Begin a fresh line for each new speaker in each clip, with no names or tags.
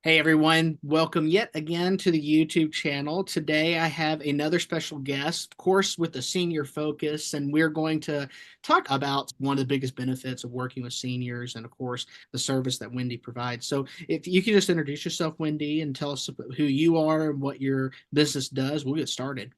Hey everyone, welcome yet again to the YouTube channel. Today I have another special guest, of course, with a senior focus, and we're going to talk about one of the biggest benefits of working with seniors and, of course, the service that Wendy provides. So, if you could just introduce yourself, Wendy, and tell us who you are and what your business does, we'll get started.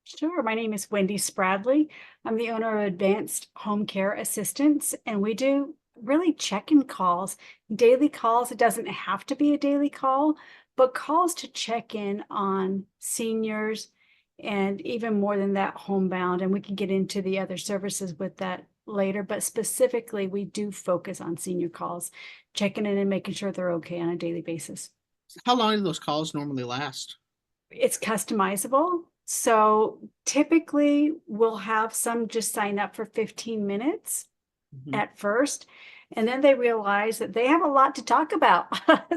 Sure. My name is Wendy Spradley. I'm the owner of Advanced Home Care Assistance, and we do really check-in calls, daily calls. It doesn't have to be a daily call, but calls to check in on seniors and even more than that, homebound. And we can get into the other services with that later, but specifically, we do focus on senior calls, checking in and making sure they're okay on a daily basis.
How long do those calls normally last?
It's customizable. So typically we'll have some just sign up for 15 minutes
Mhm.
at first, and then they realize that they have a lot to talk about.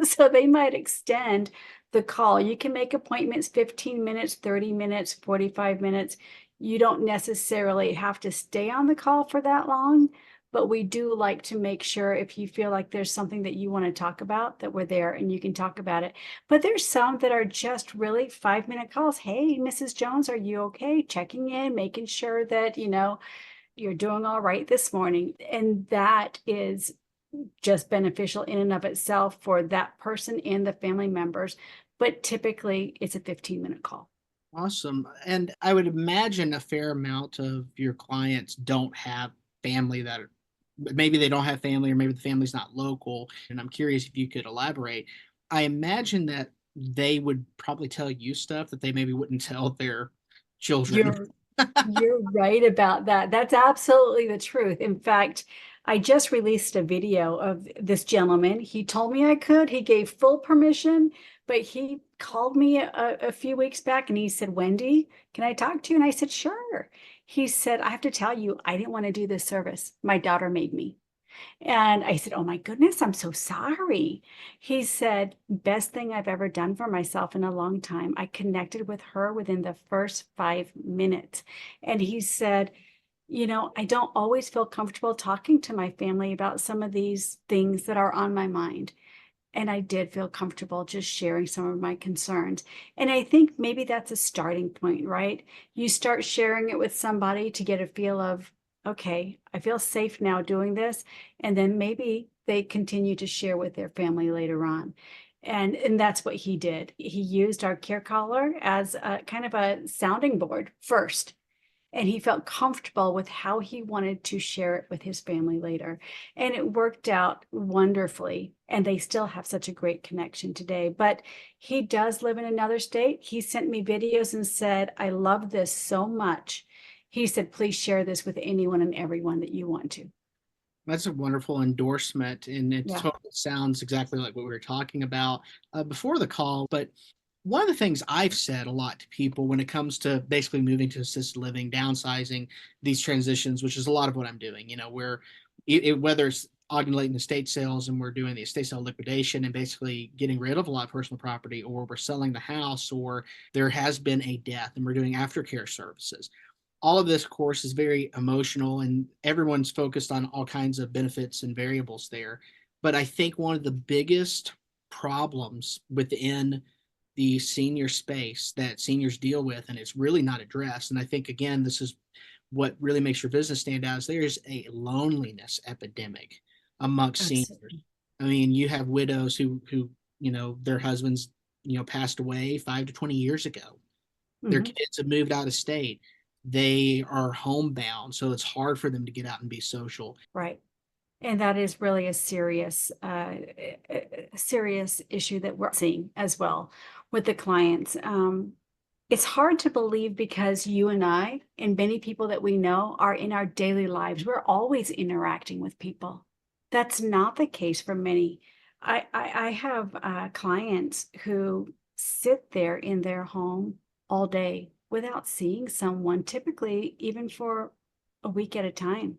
So they might extend the call. You can make appointments 15 minutes, 30 minutes, 45 minutes. You don't necessarily have to stay on the call for that long, but we do like to make sure if you feel like there's something that you want to talk about, that we're there and you can talk about it. But there's some that are just really 5-minute calls. Hey, Mrs. Jones, are you okay? Checking in, making sure that, you're doing all right this morning. And that is just beneficial in and of itself for that person and the family members. But typically it's a 15-minute call.
Awesome. And I would imagine a fair amount of your clients don't have family that maybe they don't have family or maybe the family's not local. And I'm curious if you could elaborate. I imagine that they would probably tell you stuff that they maybe wouldn't tell their children.
You're you're right about that. That's absolutely the truth. In fact, I just released a video of this gentleman. He told me I could. He gave full permission, but he called me a few weeks back and he said, Wendy, can I talk to you? And I said, sure. He said, I have to tell you, I didn't want to do this service. My daughter made me. And I said, oh my goodness, I'm so sorry. He said, best thing I've ever done for myself in a long time. I connected with her within the first 5 minutes. And he said, I don't always feel comfortable talking to my family about some of these things that are on my mind. And I did feel comfortable just sharing some of my concerns. And I think maybe that's a starting point, right? You start sharing it with somebody to get a feel of, okay, I feel safe now doing this. And then maybe they continue to share with their family later on. And that's what he did. He used our care caller as a kind of a sounding board first, and he felt comfortable with how he wanted to share it with his family later. And it worked out wonderfully. And they still have such a great connection today. But he does live in another state. He sent me videos and said, I love this so much. He said, please share this with anyone and everyone that you want to.
That's a wonderful endorsement, and it
Yeah.
totally sounds exactly like what we were talking about before the call. But one of the things I've said a lot to people when it comes to basically moving to assisted living, downsizing, these transitions, which is a lot of what I'm doing, where whether it's augmentating estate sales and we're doing the estate sale liquidation and basically getting rid of a lot of personal property, or we're selling the house, or there has been a death and we're doing aftercare services. All of this course is very emotional and everyone's focused on all kinds of benefits and variables there. But I think one of the biggest problems within the senior space that seniors deal with, and it's really not addressed. And I think, again, this is what really makes your business stand out, is there's a loneliness epidemic amongst seniors.
Absolutely.
I mean, you have widows who, their husbands, passed away 5 to 20 years ago. Their
Mhm.
kids have moved out of state. They are homebound, so it's hard for them to get out and be social.
Right. And that is really a serious issue that we're seeing as well with the clients. It's hard to believe because you and I and many people that we know are in our daily lives. We're always interacting with people. That's not the case for many. I have clients who sit there in their home all day without seeing someone, typically even for a week at a time.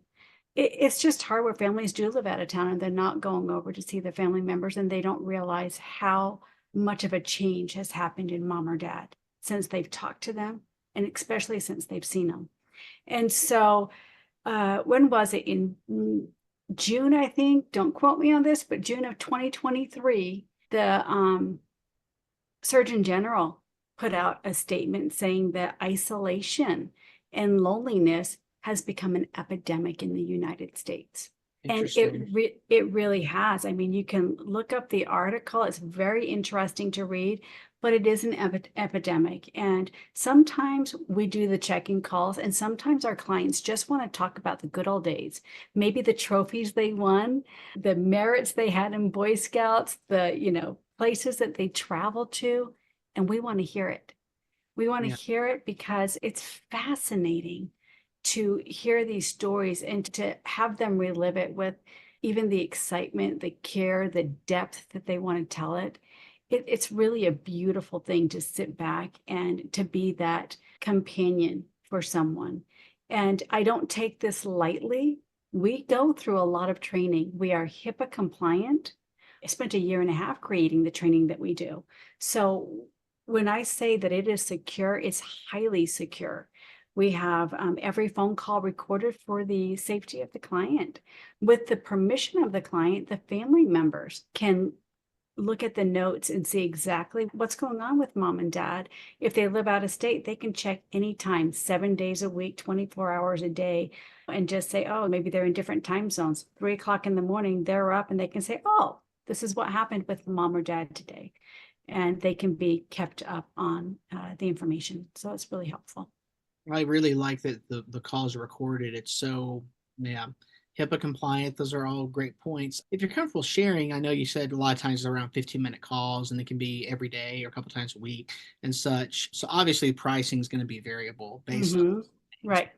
It's just hard where families do live out of town and they're not going over to see the family members, and they don't realize how much of a change has happened in mom or dad since they've talked to them, and especially since they've seen them. And so, when was it? In June, I think, don't quote me on this, but June of 2023, The Surgeon General put out a statement saying that isolation and loneliness has become an epidemic in the United States. And
Interesting.
it really has. I mean, you can look up the article. It's very interesting to read, but it is an epidemic. And sometimes we do the check-in calls, and sometimes our clients just want to talk about the good old days, maybe the trophies they won, the merits they had in Boy Scouts, the, places that they travel to, and we want to hear it. We want to
Yeah.
hear it because it's fascinating to hear these stories and to have them relive it with even the excitement, the care, the depth that they want to tell it. It's really a beautiful thing to sit back and to be that companion for someone. And I don't take this lightly. We go through a lot of training. We are HIPAA compliant. I spent a year and a half creating the training that we do. So when I say that it is secure, it's highly secure. We have every phone call recorded for the safety of the client. With the permission of the client, the family members can look at the notes and see exactly what's going on with mom and dad. If they live out of state, they can check anytime, 7 days a week, 24 hours a day, and just say, oh, maybe they're in different time zones. 3 o'clock in the morning, they're up and they can say, oh, this is what happened with mom or dad today. And they can be kept up on the information. So it's really helpful.
I really like that the calls are recorded. It's so, yeah, HIPAA compliant. Those are all great points. If you're comfortable sharing, I know you said a lot of times it's around 15-minute calls and they can be every day or a couple times a week and such. So obviously pricing is going to be variable based on things.
Right.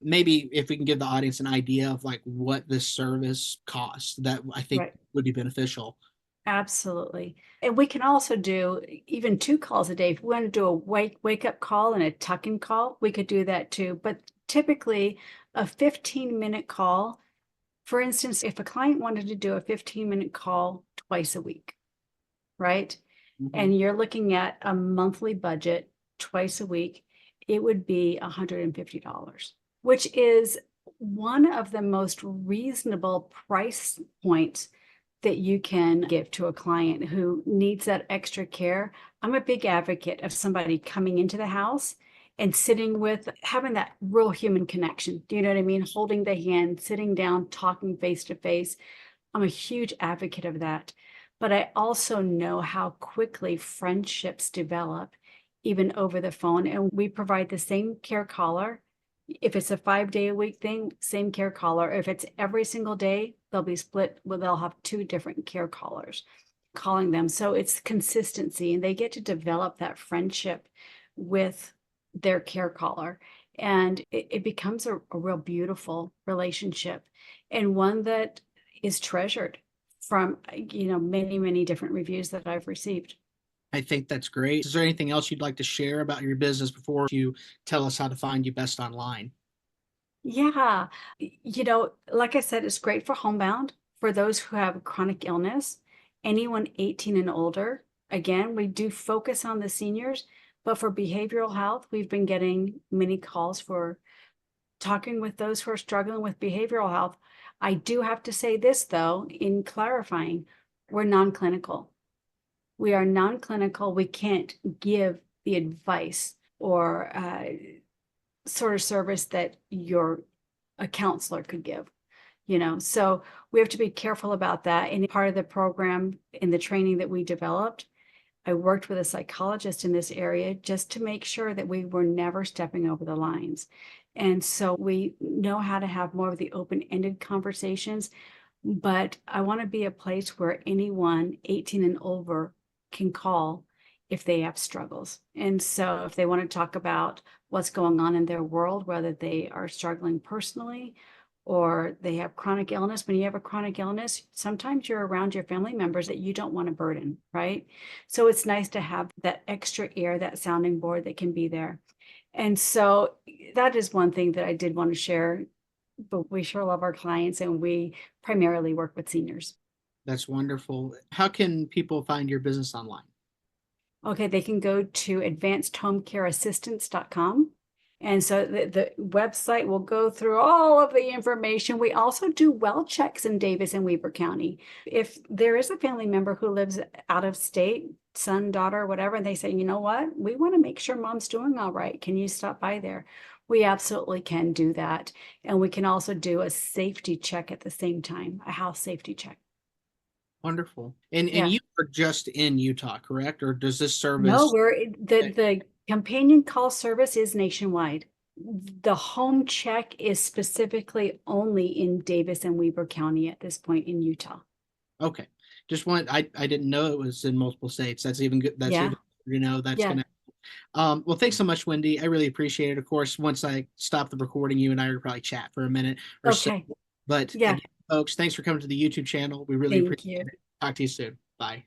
Maybe if we can give the audience an idea of like what this service costs, that I think
Right.
would be beneficial.
Absolutely. And we can also do even 2 calls a day. If we want to do a wake up call and a tuck-in call, we could do that too. But typically a 15-minute call, for instance, if a client wanted to do a 15-minute call twice a week, right?
Mhm.
And you're looking at a monthly budget twice a week, it would be $150, which is one of the most reasonable price points that you can give to a client who needs that extra care. I'm a big advocate of somebody coming into the house and sitting with, having that real human connection. Do you know what I mean? Holding the hand, sitting down, talking face to face. I'm a huge advocate of that. But I also know how quickly friendships develop, even over the phone. And we provide the same care caller. If it's a 5 day a week thing, same care caller. If it's every single day, they'll be split. Well, they'll have 2 different care callers calling them. So it's consistency, and they get to develop that friendship with their care caller. And it becomes a real beautiful relationship, and one that is treasured from, many, many different reviews that I've received.
I think that's great. Is there anything else you'd like to share about your business before you tell us how to find you best online?
Yeah. Like I said, it's great for homebound, for those who have chronic illness, anyone 18 and older. Again, we do focus on the seniors, but for behavioral health, we've been getting many calls for talking with those who are struggling with behavioral health. I do have to say this, though, in clarifying, we're non-clinical. We are non-clinical. We can't give the advice or sort of service that a counselor could give. So we have to be careful about that. And part of the program in the training that we developed, I worked with a psychologist in this area just to make sure that we were never stepping over the lines. And so we know how to have more of the open-ended conversations, but I want to be a place where anyone 18 and over can call if they have struggles. And so if they want to talk about what's going on in their world, whether they are struggling personally or they have chronic illness. When you have a chronic illness, sometimes you're around your family members that you don't want to burden, right? So it's nice to have that extra ear, that sounding board that can be there. And so that is one thing that I did want to share, but we sure love our clients, and we primarily work with seniors.
That's wonderful. How can people find your business online?
Okay, they can go to advancedhomecareassistance.com. And so the website will go through all of the information. We also do well checks in Davis and Weber County. If there is a family member who lives out of state, son, daughter, whatever, and they say, you know what, we want to make sure mom's doing all right. Can you stop by there? We absolutely can do that. And we can also do a safety check at the same time, a house safety check.
Wonderful. And
Yeah.
you are just in Utah, correct? Or does this
No,
service?
the companion call service is nationwide. The home check is specifically only in Davis and Weber County at this point in Utah.
Okay. Just want I didn't know it was in multiple states. That's even good. That's
Yeah.
even, that's
Yeah.
gonna well, thanks so much, Wendy. I really appreciate it. Of course, once I stop the recording, you and I will probably chat for a minute or so.
Okay.
But
Yeah.
again, folks, thanks for coming to the YouTube channel. We really
Thank
appreciate
you.
it. Talk to you soon. Bye.